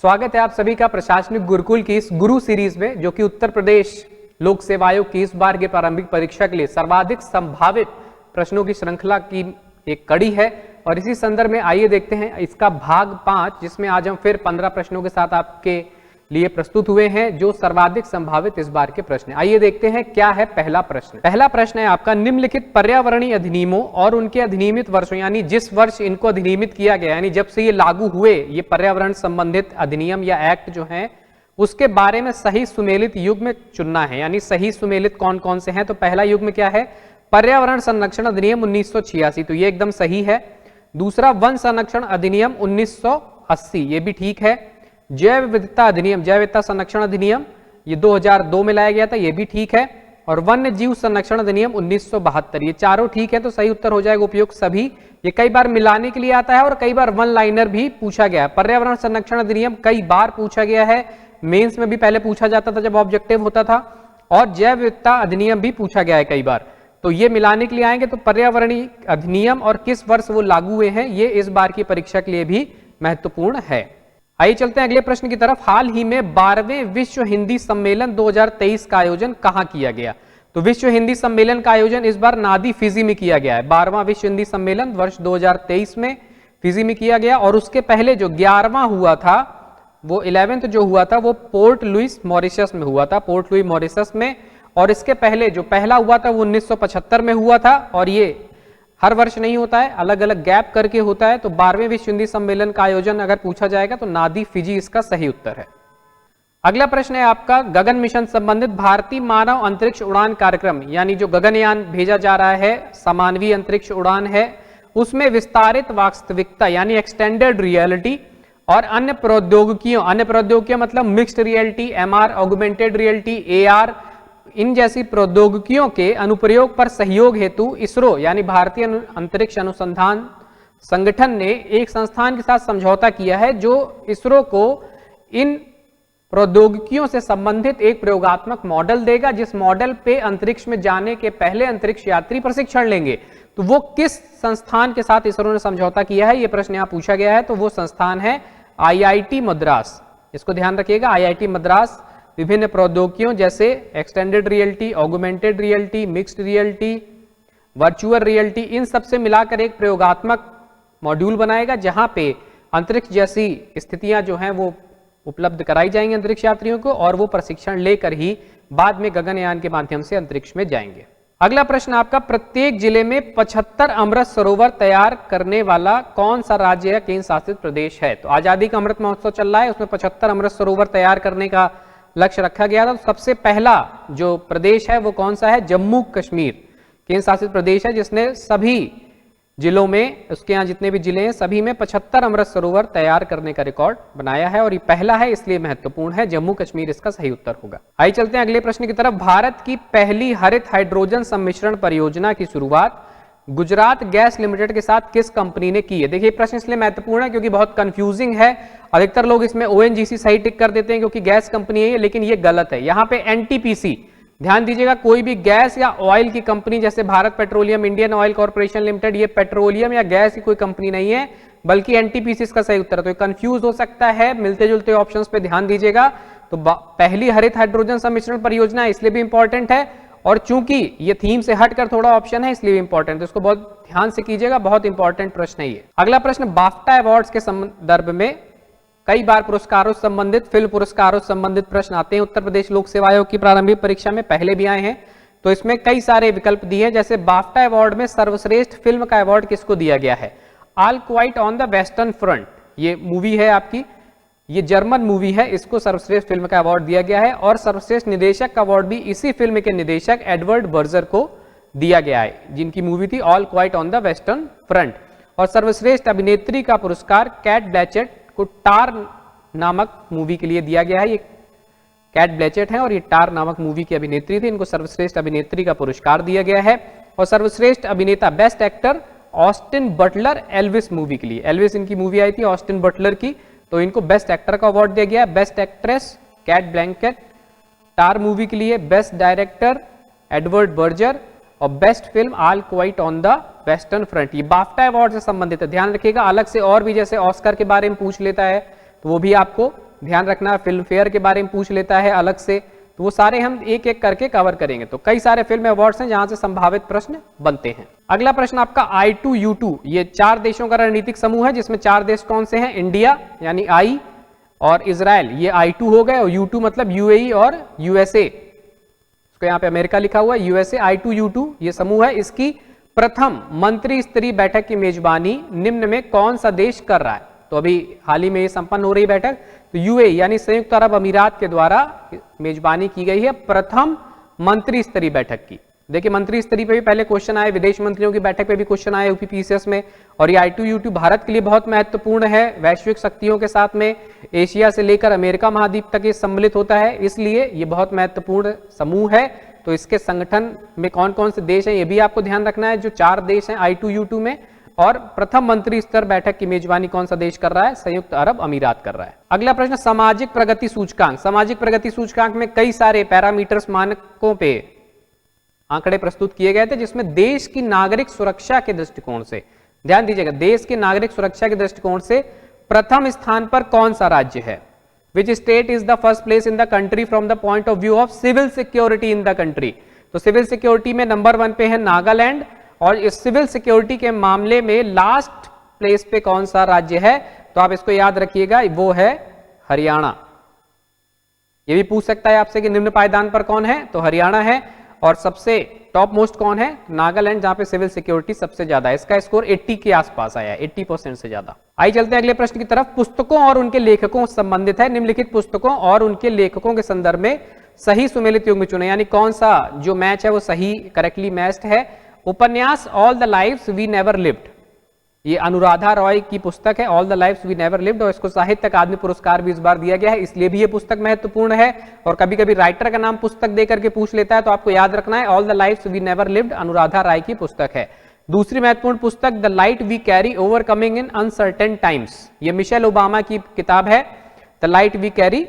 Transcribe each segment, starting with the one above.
स्वागत है आप सभी का प्रशासनिक गुरुकुल की इस गुरु सीरीज में, जो कि उत्तर प्रदेश लोक सेवा आयोग की इस बार की प्रारंभिक परीक्षा के लिए सर्वाधिक संभावित प्रश्नों की श्रृंखला की एक कड़ी है। और इसी संदर्भ में आइए देखते हैं इसका भाग 5, जिसमें आज हम फिर 15 प्रश्नों के साथ आपके लिए प्रस्तुत हुए हैं, जो सर्वाधिक संभावित इस बार के प्रश्न। आइए देखते हैं क्या है पहला प्रश्न। पहला प्रश्न है आपका, निम्नलिखित पर्यावरणीय अधिनियमों और उनके अधिनियमित वर्षों, यानी जिस वर्ष इनको अधिनियमित किया गया, यानी जब से ये लागू हुए, ये पर्यावरण संबंधित अधिनियम या एक्ट जो है, उसके बारे में सही सुमेलित युग्म चुनना है। यानी सही सुमेलित कौन कौन से हैं, तो पहला युग्म क्या है, पर्यावरण संरक्षण अधिनियम 1986, तो ये एकदम सही है। दूसरा, वन संरक्षण अधिनियम 1980, ये भी ठीक है। जैव विविधता अधिनियम, जैव विविधता संरक्षण अधिनियम, ये 2002 में लाया गया था, ये भी ठीक है। और वन्य जीव संरक्षण अधिनियम 1972, ये चारों ठीक है, तो सही उत्तर हो जाएगा उपयुक्त सभी। ये कई बार मिलाने के लिए आता है और कई बार वन लाइनर भी पूछा गया है। पर्यावरण संरक्षण अधिनियम कई बार पूछा गया है, मेंस में भी पहले पूछा जाता था जब ऑब्जेक्टिव होता था, और जैव विविधता अधिनियम भी पूछा गया है कई बार। तो ये मिलाने के लिए आएंगे, तो पर्यावरणीय अधिनियम और किस वर्ष वो लागू हुए हैं, ये इस बार की परीक्षा के लिए भी महत्वपूर्ण है। आइए चलते हैं अगले प्रश्न की तरफ। हाल ही में 12वें विश्व हिंदी सम्मेलन 2023 का आयोजन कहां किया गया? तो विश्व हिंदी सम्मेलन का आयोजन इस बार नादी फिजी में किया गया है। 12वां विश्व हिंदी सम्मेलन वर्ष 2023 में फिजी में किया गया, और उसके पहले जो 11वां हुआ था, वो 11th जो हुआ था, वो पोर्ट लुइस मॉरिशस में हुआ था, पोर्ट लुइस मॉरिशस में। और इसके पहले जो पहला हुआ था वो 1975 में हुआ था, और ये हर वर्ष नहीं होता है, अलग अलग गैप करके होता है। तो 12वें विश्व हिंदी सम्मेलन का आयोजन अगर पूछा जाएगा तो नादी फिजी इसका सही उत्तर है। अगला प्रश्न है आपका, गगन मिशन संबंधित भारतीय मानव अंतरिक्ष उड़ान कार्यक्रम, यानी जो गगनयान भेजा जा रहा है, समानवीय अंतरिक्ष उड़ान है, उसमें विस्तारित वास्तविकता यानी एक्सटेंडेड रियलिटी और अन्य प्रौद्योगिकियों मतलब mixed reality, MR, augmented reality, AR, इन जैसी प्रौद्योगिकियों के अनुप्रयोग पर सहयोग हेतु इसरो यानी भारतीय अंतरिक्ष अनुसंधान संगठन ने एक संस्थान के साथ समझौता किया है, जो इसरो को इन प्रौद्योगिकियों से संबंधित एक प्रयोगात्मक मॉडल देगा, जिस मॉडल पे अंतरिक्ष में जाने के पहले अंतरिक्ष यात्री प्रशिक्षण लेंगे। तो वो किस संस्थान के साथ इसरो ने समझौता किया है, ये प्रश्न यहाँ पूछा गया है। तो वो संस्थान है IIT मद्रास। इसको ध्यान रखिएगा, IIT मद्रास विभिन्न प्रौद्योगिकियों जैसे extended reality, augmented reality, mixed reality, virtual reality, इन सब से मिलाकर एक प्रयोगात्मक मॉड्यूल बनाएगा, जहां पे अंतरिक्ष जैसी स्थितियां जो हैं वो उपलब्ध कराई जाएंगी अंतरिक्ष यात्रियों को, और वो प्रशिक्षण लेकर ही बाद में गगनयान के माध्यम से अंतरिक्ष में जाएंगे। अगला प्रश्न आपका, प्रत्येक जिले में 75 अमृत सरोवर तैयार करने वाला कौन सा राज्य या केंद्र शासित प्रदेश है? तो आजादी का अमृत महोत्सव चल रहा है, उसमें 75 अमृत सरोवर तैयार करने का लक्ष्य रखा गया था। सबसे पहला जो प्रदेश है वो कौन सा है? जम्मू कश्मीर केंद्र शासित प्रदेश है, जिसने सभी जिलों में, उसके यहाँ जितने भी जिले हैं सभी में 75 अमृत सरोवर तैयार करने का रिकॉर्ड बनाया है, और ये पहला है इसलिए महत्वपूर्ण है। जम्मू कश्मीर इसका सही उत्तर होगा। आइए चलते हैं अगले प्रश्न की तरफ। भारत की पहली हरित हाइड्रोजन सम्मिश्रण परियोजना की शुरुआत गुजरात गैस लिमिटेड के साथ किस कंपनी ने की है? देखिए प्रश्न इसलिए महत्वपूर्ण है क्योंकि बहुत कंफ्यूजिंग है। अधिकतर लोग इसमें ONGC सही टिक कर देते हैं क्योंकि गैस कंपनी है, लेकिन ये गलत है। यहाँ पे NTPC, ध्यान दीजिएगा, कोई भी गैस या ऑयल की कंपनी जैसे Bharat petroleum, Indian oil corporation limited, ये पेट्रोलियम या गैस की कोई कंपनी नहीं है, बल्कि NTPC इसका सही उत्तर है। तो कंफ्यूज हो सकता है, मिलते जुलते ऑप्शंस पे ध्यान दीजिएगा। तो पहली हरित हाइड्रोजन सम्मिश्रण परियोजना इसलिए भी इंपॉर्टेंट है, और चूंकि ये थीम से हटकर थोड़ा ऑप्शन है इसलिए इंपॉर्टेंट, तो इसको बहुत ध्यान से कीजिएगा, बहुत इंपॉर्टेंट प्रश्न है ये। अगला प्रश्न, बाफ्टा अवार्ड्स के संदर्भ में कई बार पुरस्कारों से संबंधित, फिल्म पुरस्कारों से संबंधित प्रश्न आते हैं उत्तर प्रदेश लोक सेवा आयोग की प्रारंभिक परीक्षा में, पहले भी आए हैं। तो इसमें कई सारे विकल्प दिए हैं, जैसे बाफ्टा अवार्ड में सर्वश्रेष्ठ फिल्म का अवार्ड किसको दिया गया है? All quite on the western front, ये मूवी है आपकी, ये जर्मन मूवी है, इसको सर्वश्रेष्ठ फिल्म का अवार्ड दिया गया है। और सर्वश्रेष्ठ निदेशक का अवार्ड भी इसी फिल्म के निदेशक एडवर्ड बर्जर को दिया गया है, जिनकी मूवी थी all quite on the western front. और सर्वश्रेष्ठ अभिनेत्री का पुरस्कार कैट ब्लैचेट को टार नामक मूवी के लिए दिया गया है। ये कैट ब्लैचेट है और ये टार नामक मूवी की अभिनेत्री थी, इनको सर्वश्रेष्ठ अभिनेत्री का पुरस्कार दिया गया है। और सर्वश्रेष्ठ अभिनेता best actor Austin Butler Elvis movie के लिए, एल्विस इनकी मूवी आई थी ऑस्टिन बटलर की, तो इनको बेस्ट एक्टर का अवार्ड दिया गया। बेस्ट एक्ट्रेस कैट ब्लैंकेट टार मूवी के लिए, बेस्ट डायरेक्टर एडवर्ड बर्जर, और best film all quite on the western front. ये बाफ्टा अवार्ड से संबंधित है, ध्यान रखिएगा। अलग से और भी जैसे ऑस्कर के बारे में पूछ लेता है तो वो भी आपको ध्यान रखना, फिल्म फेयर के बारे में पूछ लेता है अलग से, तो वो सारे हम एक एक करके कवर करेंगे। तो कई सारे फिल्म अवार्ड्स हैं जहां से संभावित प्रश्न बनते हैं। अगला प्रश्न आपका I2U2, ये 4 देशों का रणनीतिक समूह है, जिसमें 4 देश कौन से हैं? इंडिया यानी I और इजराइल, ये I2 हो गए, और U2 मतलब UAE और USA, इसको यहाँ पे अमेरिका लिखा हुआ है, USA I2U2 ये समूह है। इसकी प्रथम मंत्री स्तरीय बैठक की मेजबानी निम्न में कौन सा देश कर रहा है? तो अभी हाल ही में ये संपन्न हो रही बैठक, तो UAE यानी संयुक्त अरब अमीरात के द्वारा मेजबानी की गई है प्रथम मंत्री स्तरीय बैठक की। देखिए मंत्री स्तरीय पे भी पहले क्वेश्चन आए, विदेश मंत्रियों की बैठक पे भी क्वेश्चन आए यूपीपीसीएस में, और ये I2U2 भारत के लिए बहुत महत्वपूर्ण है। वैश्विक शक्तियों के साथ में एशिया से लेकर अमेरिका महाद्वीप तक ये सम्मिलित होता है, इसलिए ये बहुत महत्वपूर्ण समूह है। तो इसके संगठन में कौन कौन से देश हैं ये भी आपको ध्यान रखना है, जो 4 देश हैं I2U2 में, और प्रथम मंत्री स्तर बैठक की मेजबानी कौन सा देश कर रहा है? संयुक्त अरब अमीरात कर रहा है। अगला प्रश्न सामाजिक प्रगति सूचकांक। सामाजिक प्रगति सूचकांक में कई सारे पैरामीटर्स मानकों पे आंकड़े प्रस्तुत किए गए थे, जिसमें देश की नागरिक सुरक्षा के दृष्टिकोण से, ध्यान दीजिएगा, देश की नागरिक सुरक्षा के दृष्टिकोण से प्रथम स्थान पर कौन सा राज्य है? Which state is the first place in the country from the point of view of civil security in the country? तो सिविल सिक्योरिटी में नंबर 1 पे है नागालैंड, और इस सिविल सिक्योरिटी के मामले में लास्ट प्लेस पे कौन सा राज्य है? तो आप इसको याद रखिएगा, वो है हरियाणा। ये भी पूछ सकता है आपसे कि निम्न पायदान पर कौन है? तो हरियाणा है। और सबसे टॉप मोस्ट कौन है? नागालैंड, जहां पे सिविल सिक्योरिटी सबसे ज्यादा है। इसका स्कोर 80 के आसपास आया, 80% से ज्यादा। आइए चलते हैं अगले प्रश्न की तरफ। पुस्तकों और उनके लेखकों से संबंधित है, निम्नलिखित पुस्तकों और उनके लेखकों के संदर्भ में सही सुमेलित युग्म चुने, यानी कौन सा जो मैच है वो सही करेक्टली मैच्ड है। उपन्यास all the lives we never lived, ये अनुराधा रॉय की पुस्तक है, all the lives we never lived, और इसको साहित्य अकादमी पुरस्कार भी इस बार दिया गया है, इसलिए भी ये पुस्तक महत्वपूर्ण है। और कभी कभी राइटर का नाम पुस्तक दे करके पूछ लेता है, तो आपको याद रखना है all the lives we never lived Anuradha Roy की पुस्तक है। दूसरी महत्वपूर्ण पुस्तक the light we carry overcoming in uncertain times, ये मिशेल ओबामा की किताब है, the light we carry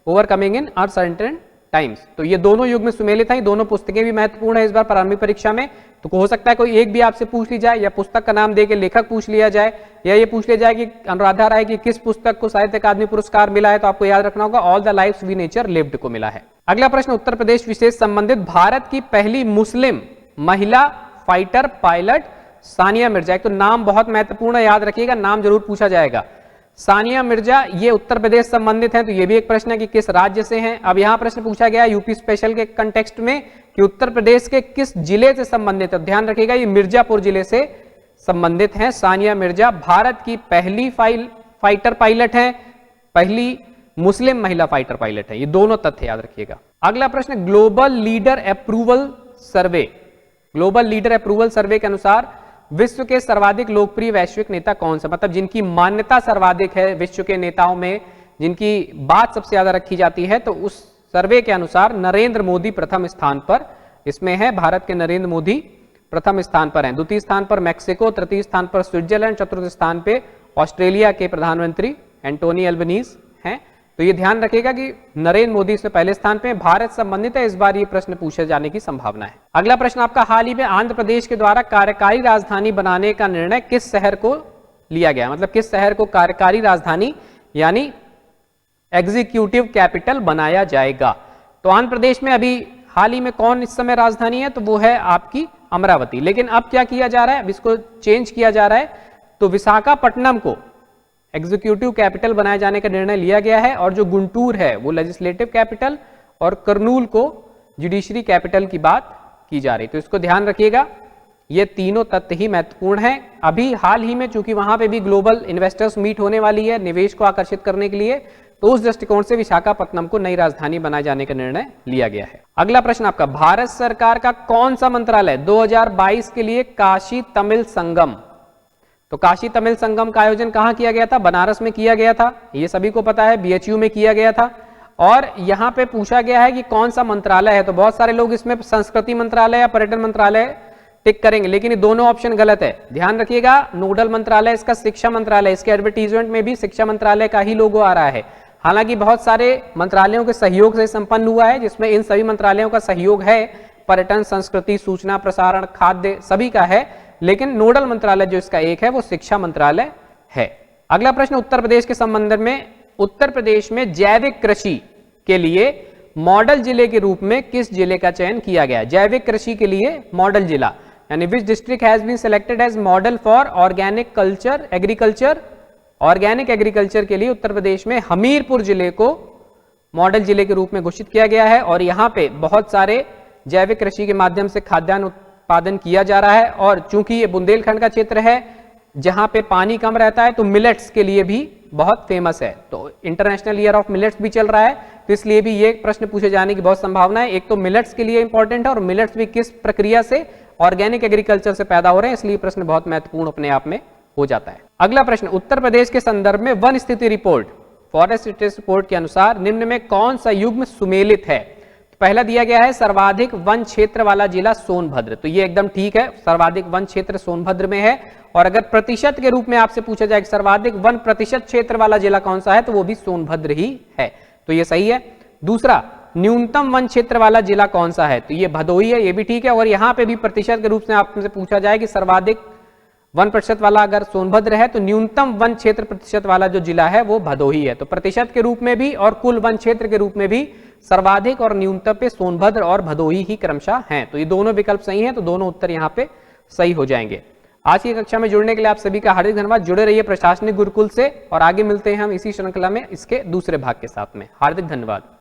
overcoming in uncertain times. तो ये दोनों युग्म सुमेलित हैं, दोनों पुस्तकें भी महत्वपूर्ण है इस बार प्रारंभिक परीक्षा में। तो हो सकता है कोई एक भी आपसे पूछ ली जाए, या पुस्तक का नाम देके लेखक पूछ लिया जाए, या ये पूछ लिया जाए कि अनुराधा राय की किस पुस्तक को साहित्य अकादमी पुरस्कार मिला है, तो आपको याद रखना होगा all the lives we nature lived को मिला है। अगला प्रश्न उत्तर प्रदेश विशेष संबंधित, भारत की पहली मुस्लिम महिला फाइटर पायलट सानिया मिर्जा। एक तो नाम बहुत महत्वपूर्ण है, याद रखिएगा, नाम जरूर पूछा जाएगा। सानिया मिर्जा ये उत्तर प्रदेश संबंधित है, तो ये भी एक प्रश्न है कि किस राज्य से हैं। अब यहां प्रश्न पूछा गया यूपी स्पेशल के कंटेक्स्ट में कि उत्तर प्रदेश के किस जिले से संबंधित है। ध्यान रखिएगा ये मिर्जापुर जिले से संबंधित हैं सानिया मिर्जा। भारत की पहली फाइटर पायलट है, पहली मुस्लिम महिला फाइटर पायलट है, ये दोनों तथ्य याद रखिएगा। अगला प्रश्न ग्लोबल लीडर अप्रूवल सर्वे, ग्लोबल लीडर अप्रूवल सर्वे के अनुसार विश्व के सर्वाधिक लोकप्रिय वैश्विक नेता कौन सा, मतलब जिनकी मान्यता सर्वाधिक है विश्व के नेताओं में, जिनकी बात सबसे ज्यादा रखी जाती है, तो उस सर्वे के अनुसार नरेंद्र मोदी प्रथम स्थान पर इसमें है। भारत के नरेंद्र मोदी प्रथम स्थान पर हैं। द्वितीय स्थान पर मैक्सिको, तृतीय स्थान पर स्विट्जरलैंड, चतुर्थ स्थान पे ऑस्ट्रेलिया के प्रधानमंत्री एंटोनी एल्बनीज हैं। तो ये ध्यान रखिएगा कि नरेंद्र मोदी से पहले स्थान पे, भारत संबंधित है, इस बार ये प्रश्न पूछे जाने की संभावना है। अगला प्रश्न आपका, हाल ही में आंध्र प्रदेश के द्वारा कार्यकारी राजधानी बनाने का निर्णय किस शहर को लिया गया, मतलब किस शहर को कार्यकारी राजधानी यानी एग्जीक्यूटिव कैपिटल बनाया जाएगा। तो आंध्र प्रदेश में अभी हाल ही में कौन इस समय राजधानी है, तो वो है आपकी अमरावती। लेकिन अब क्या किया जा रहा है, अब इसको चेंज किया जा रहा है, तो विशाखापट्टनम को एग्जीक्यूटिव कैपिटल बनाए जाने का निर्णय लिया गया है, और जो गुंटूर है वो लेजिस्लेटिव कैपिटल, और कर्नूल को जुडिशरी कैपिटल की बात की जा रही। तो इसको ध्यान रखिएगा, ये तीनों तथ्य ही महत्वपूर्ण हैं। अभी हाल ही में चूंकि वहां पे भी ग्लोबल इन्वेस्टर्स मीट होने वाली है निवेश को आकर्षित करने के लिए, तो उस दृष्टिकोण से विशाखापट्टनम को नई राजधानी बनाए जाने का निर्णय लिया गया है। अगला प्रश्न आपका, भारत सरकार का कौन सा मंत्रालय 2022 के लिए काशी तमिल संगम, तो काशी तमिल संगम का आयोजन कहां किया गया था, बनारस में किया गया था, ये सभी को पता है, BHU में किया गया था। और यहां पे पूछा गया है कि कौन सा मंत्रालय है, तो बहुत सारे लोग इसमें संस्कृति मंत्रालय या पर्यटन मंत्रालय टिक करेंगे, लेकिन ये दोनों ऑप्शन गलत है। ध्यान रखिएगा, नोडल मंत्रालय इसका शिक्षा मंत्रालय, इसके एडवर्टीजमेंट में भी शिक्षा मंत्रालय का ही लोगो आ रहा है। हालांकि बहुत सारे मंत्रालयों के सहयोग से संपन्न हुआ है, जिसमें इन सभी मंत्रालयों का सहयोग है, पर्यटन, संस्कृति, सूचना प्रसारण, खाद्य सभी का है, लेकिन नोडल मंत्रालय जो इसका एक है वो शिक्षा मंत्रालय है। अगला प्रश्न उत्तर प्रदेश के संबंध में उत्तर प्रदेश में जैविक कृषि के लिए मॉडल जिले के रूप में किस जिले का चयन किया गया? जैविक कृषि के लिए मॉडल जिला, यानी which district has been selected as model for organic culture agriculture. Organic agriculture के लिए उत्तर प्रदेश में हमीरपुर जिले को मॉडल जिले के रूप में घोषित किया गया है। और यहाँ पे बहुत सारे जैविक कृषि के माध्यम से खाद्यान्न उत्पादन किया जा रहा है। और चूंकि ये बुंदेलखंड का क्षेत्र है जहां पे पानी कम रहता है, तो मिलेट्स के लिए भी बहुत फेमस है। तो इंटरनेशनल ईयर ऑफ मिलेट्स भी चल रहा है, तो इसलिए भी ये प्रश्न पूछे जाने की बहुत संभावना है। एक तो मिलेट्स के लिए इंपॉर्टेंट है और मिलेट्स भी किस प्रक्रिया से, ऑर्गेनिक एग्रीकल्चर से पैदा हो रहे हैं, इसलिए प्रश्न बहुत महत्वपूर्ण अपने आप में हो जाता है। अगला प्रश्न, उत्तर प्रदेश के संदर्भ में वन स्थिति रिपोर्ट, फॉरेस्ट स्टेटस रिपोर्ट के अनुसार निम्न में कौन सा युग्म सुमेलित है? तो पहला दिया गया है सर्वाधिक वन क्षेत्र वाला जिला सोनभद्र, तो ये एकदम ठीक है, सर्वाधिक वन क्षेत्र सोनभद्र में है। और अगर प्रतिशत के रूप में आपसे पूछा जाए कि सर्वाधिक वन प्रतिशत क्षेत्र वाला जिला कौन सा है, तो वो भी सोनभद्र ही है, तो ये सही है। दूसरा, न्यूनतम वन क्षेत्र वाला जिला कौन सा है? तो ये भदोही है, ये भी ठीक है। और यहाँ पे भी प्रतिशत के रूप में आपसे पूछा जाए कि सर्वाधिक 1% वाला अगर सोनभद्र है, तो न्यूनतम वन क्षेत्र प्रतिशत वाला जो जिला है वो भदोही है। तो प्रतिशत के रूप में भी और कुल वन क्षेत्र के रूप में भी सर्वाधिक और न्यूनतम पे सोनभद्र और भदोही ही क्रमशः हैं। तो ये दोनों विकल्प सही हैं, तो दोनों उत्तर यहाँ पे सही हो जाएंगे। आज की कक्षा में जुड़ने के लिए आप सभी का हार्दिक धन्यवाद। जुड़े रहिए प्रशासनिक गुरुकुल से और आगे मिलते हैं हम इसी श्रृंखला में इसके दूसरे भाग के साथ में। हार्दिक धन्यवाद।